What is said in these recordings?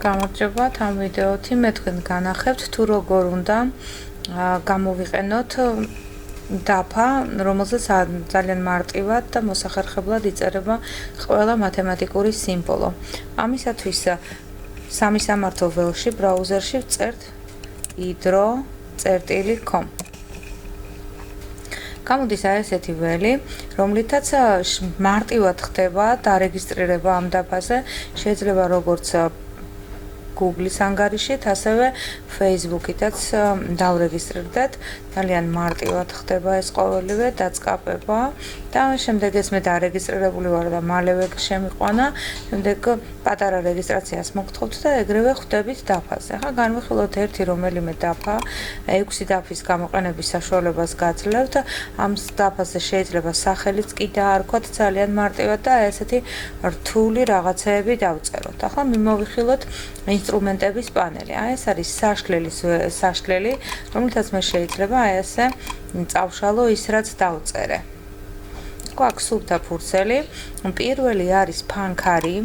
გამარჯობათ ამ ვიდეოთი მე თქვენ განახებთ თუ როგორ უნდა გამოვიყენოთ დაფა, რომელზეც ძალიან მარტივად და მოსახერხებლად იწერება ყველა მათემატიკური სიმბოლო. ამისათვის სამი სამართო ველში ბრაუზერში ვწერთ hydro.com. გამოდის ესეთი ველი, რომლითაც მარტივად ხდება დარეგისტრირება ამ დაფაზე, შეიძლება როგორც Google-ის ანგარიშით, ასევე Facebook-ითაც დავრეგისტრირდეთ. ძალიან მარტივად ხდება ეს ყოველივე დაწყაბება და შემდეგ ეს მე დარეგისტრირებული ვარ და მალევე შემიყვანა, შემდეგ პატარა რეგისტრაციას მოგთხოვთ და ეგრევე ხვდებით დაფაზე. ახლა განვიხილოთ ერთი რომელიმე დაფა, 6 დაფის გამოყენების საშუალებას გაძლევთ. ამ დაფაზე შეიძლება სახელიც კი დაარქვათ ძალიან მარტივად და ესეთი რთული რაღაცეები დავწეროთ. ახლა მიმოვიხილოთ ინსტრუმენტების პანელი. ეს არის საშლელი, რომელთაც მე შეიძლება ესე წავშალო ის რაც დავწერე. გვაქვს სუფთა ფურცელი, პირველი არის ფანქარი,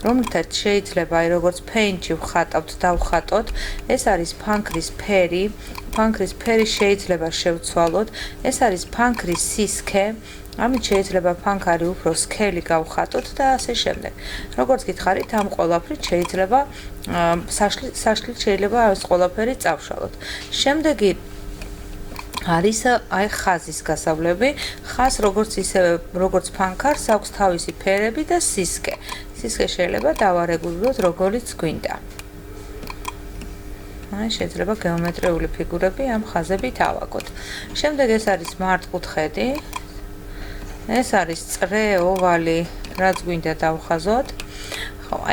რომელთაც შეიძლება როგორც Paint-ში ვხატავთ, დავხატოთ. ეს არის ფანქრის ფერი, ფანქრის ფერი შეიძლება შევცვალოთ. ეს არის ფანქრის სისქე, ამით შეიძლება ფანქარი უფრო სქელი გავხატოთ და ასე შემდეგ. როგორც გითხარით, ამ ყველაფრით შეიძლება საშლით შეიძლება ეს ყველაფერი წავშალოთ. შემდეგი არის ხაზის გასავლები. ხაზს როგორც ფანქარს აქვს თავისი ფერები და სისქე. სისქე შეიძლება დავარეგულიროთ როგორიც გვინდა. შეიძლება გეომეტრიული ფიგურები ამ ხაზებით ავაგოთ. შემდეგ ეს არის მართკუთხედი. ეს არის წრე, ოვალი, რაც გვინდა დავხაზოთ.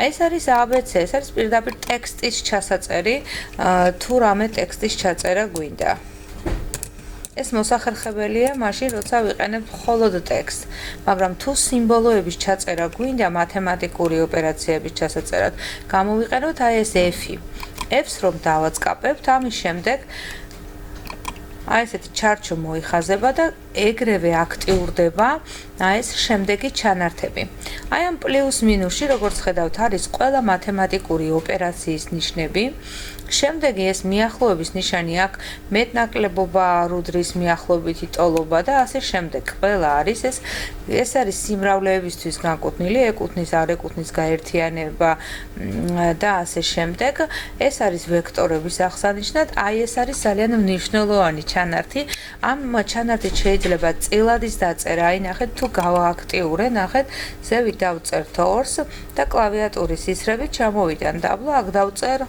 ეს არის ABC, ეს არის პირდაპირ ტექსტის ჩასაწერი, თუ რამე ტექსტის ჩაწერა გვინდა. ეს მოსახერხებელია მაშინ, როცა ვიყენებთ მხოლოდ ტექსტს, მაგრამ თუ სიმბოლოების ჩაწერა გვინდა მათემატიკური ოპერაციების ჩასაწერად, გამოვიყენოთ ეს F-ი. F-ს რომ დავაწყაპებთ, ამის შემდეგ ესეთი ჩარჩო მოიხაზება და ეგრევე აქტიურდება ეს შემდეგი ჩანართები. ამ პლუს მინუსში, როგორც ხედავთ, არის ყველა მათემატიკური ოპერაციის ნიშნები. შემდეგი ეს მიახლოების ნიშანი აქვს მეტნაკლებობა, რუდრის მიახლოებითი ტოლობა და ასე შემდეგ. ყველა არის ეს არის სიმრავლეებისთვის განკუთვნილი, ეკუთვნის, არ ეკუთვნის გაერთიანება და ასე შემდეგ. ეს არის ვექტორების აღსანიშნად, ეს არის ძალიან მნიშვნელოვანი ჩანართი. ამ ჩანართით შეიძლება წილადის დაწერა, ნახეთ თუ გავააქტიურე, ნახეთ, ზევით დავწერ 2 და კლავიატურის ისრებით ჩამოვიდა დაბლა, აქ დავწერ,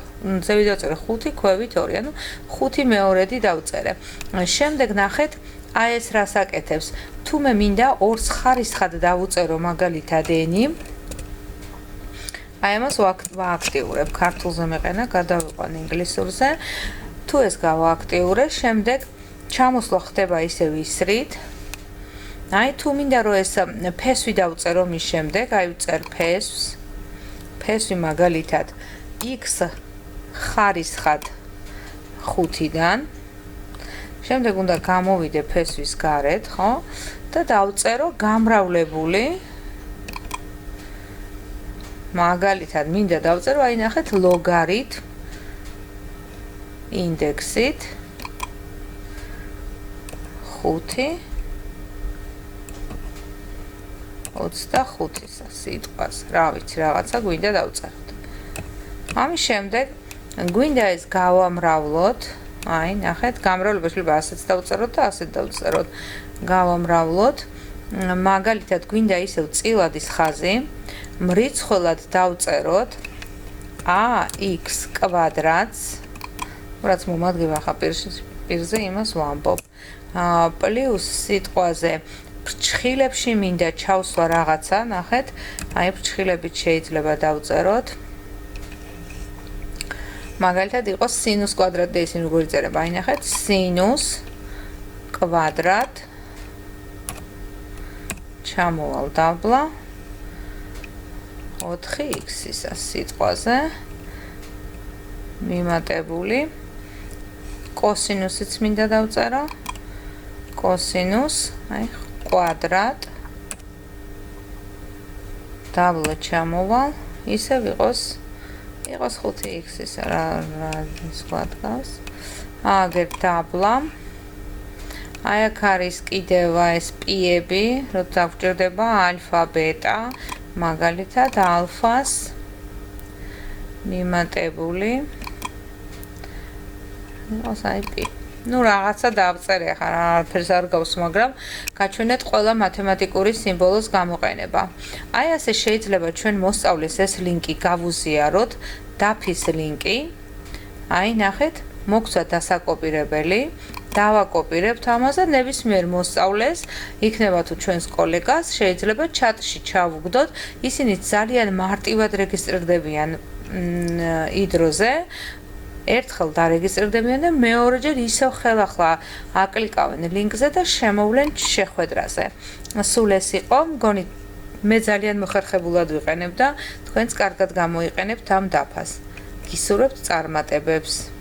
ზევით დავწერ 5, ქვევით 2, ანუ 5 მეორედი დავწერე. შემდეგ ნახეთ, ეს რას აკეთებს? თუ მე მინდა 2 ხარისხად დავუწერო მაგალითად n-ი, ამას ვააქტიურებ, ქართულზე მეყენა, გადავიყვან ინგლისურზე. თუ ეს გავააქტიურე, შემდეგ ჩამოსვლა ხდება ისევ ისრით. თუ მინდა რომ ეს ფესვი დავწერო მის შემდეგ, ვწერ ფესვს. ფესვი მაგალითად x ხარისხად 5-დან. შემდეგ უნდა გამოვიდე ფესვის გარეთ, ხო? და დავწერო გამრავლებული. მაგალითად მინდა დავწერო, ნახეთ, ლოგარით ინდექსით 5 25-ისა სიტყვას, რა ვიცი, რაღაცა გვინდა დავწეროთ. ამის შემდეგ გვინდა ეს გავამრავლოთ, ნახეთ, გამრავლება შეიძლება ასეც დავწეროთ და ასეც დავწეროთ. გავამრავლოთ, მაგალითად გვინდა ისევ წილადის ხაზი, მრიცხველად დავწეროთ ax კვადრატს, რაც მომადგება ხა პირზე იმას ვამბობ. პლუს სიტყვაზე ფრჩხილებში მინდა ჩავსვა რაღაცა, ნახეთ, ფრჩხილებით შეიძლება დავწეროთ. მაგალითად იყოს სინუს კვადრატი და ისინი როგორ იწერება, ნახეთ, სინუს კვადრატ ჩამოვალ დაბლა 4x-ისა სიტყვაზე მიმატებული კოსინუსიც მინდა დავწერო. კოსინუს, კვადრატ დაბლა ჩამოვალ, ისევ იყოს იყოს 5x-ის რა სხვა დგას. აგერ დაბლა. აი აქ არის კიდევ ეს პიები, როცა გვჭირდება ალფა, ბეტა, მაგალითად ალფას მიმატებული. იყოს აი პი. ну რაღაცა დავწერე ხარ არაფერს არ გავს მაგრამ გაჩვენეთ ყველა მათემატიკური სიმბოლოს გამოყენება აი ასე შეიძლება ჩვენ მოსწავლეს ეს ლინკი გავუზიაროთ დაფის ლინკი აი ნახეთ მოგცვა დასაკოპირებელი დავაკოპირებთ ამაზე ნებისმიერ მოსწავლეს იქნება თუ ჩვენს კოლეგას შეიძლება ჩატში ჩავუგდოთ ისინი ძალიან მარტივად რეგისტრირდებიან იდროზე ერთხელ დარეგისტრირდებიან და მეორეჯერ ისევ ხელახლა აკლიკავენ ლინკზე და შემოვლენ შეხვედრაზე. სულ ეს იყო, მგონი მე ძალიან მოხერხებულად ვიყენებ და თქვენც კარგად გამოიყენებთ ამ დაფას. გისურვებთ წარმატებებს.